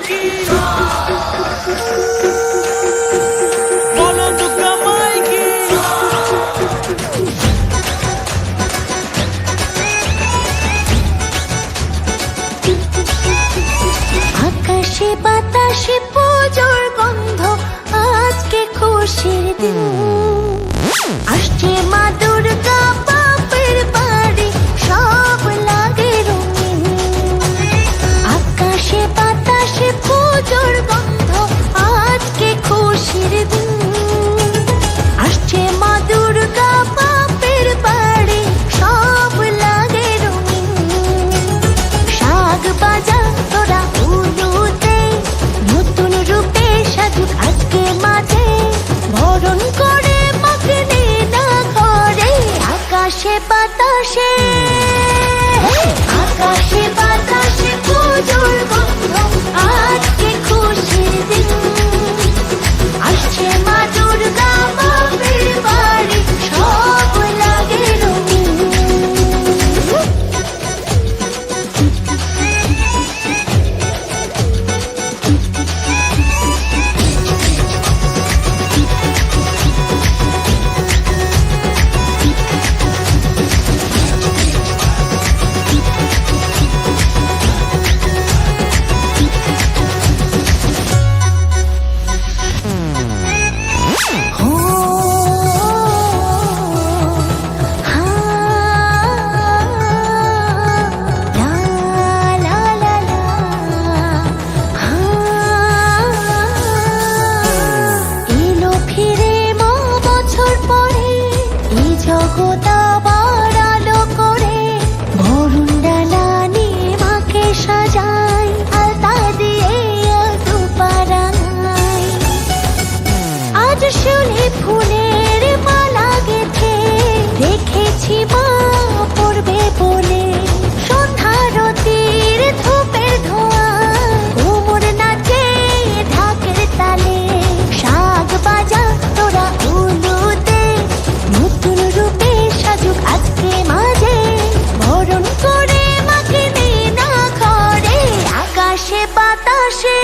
কি বলো দুর্গা মাই কি আকাশে বাতাসে পুজোর গন্ধ আজকে খুশির দিন আসছে মা দুর্গা বাপের বাড়ি সব লাগে রঙিন আকাশে বাতাসে পুজোর গন্ধ আজকে খুশির দিন আসছে মা দুর্গা বাপের বাড়ি সব লাগে রঙিন শাক বাজা তোরা উলুতে নতুন রূপে সাজুক আজকে মাঝে বরণ করে মাকে নে না ঘরে আকাশে বাতাসে আকাশে বাতাসে পুজোর গন্ধ আজকে খুশির দিন আসছে মা দুর্গা বাপের বাড়ি সব লাগে রঙিন জগৎ আবার আলো করে বরুণ ডালা নিয়ে মাকে সাজাই আলতা দিয়ে দুপাড়ায় আজ শিউলি ফুলের মালা গেথে রেখেছি মা পড়বে বলে সন্ধ্যারতির ধূপের ধোঁয়া কোমর নাচে ঢাকের তালে শাক বাজা তোরা উলুতে নতুন রূপে সাজুক আজকে মাঝে বরণ করে মাকে নে না ঘরে আকাশে বাতাসে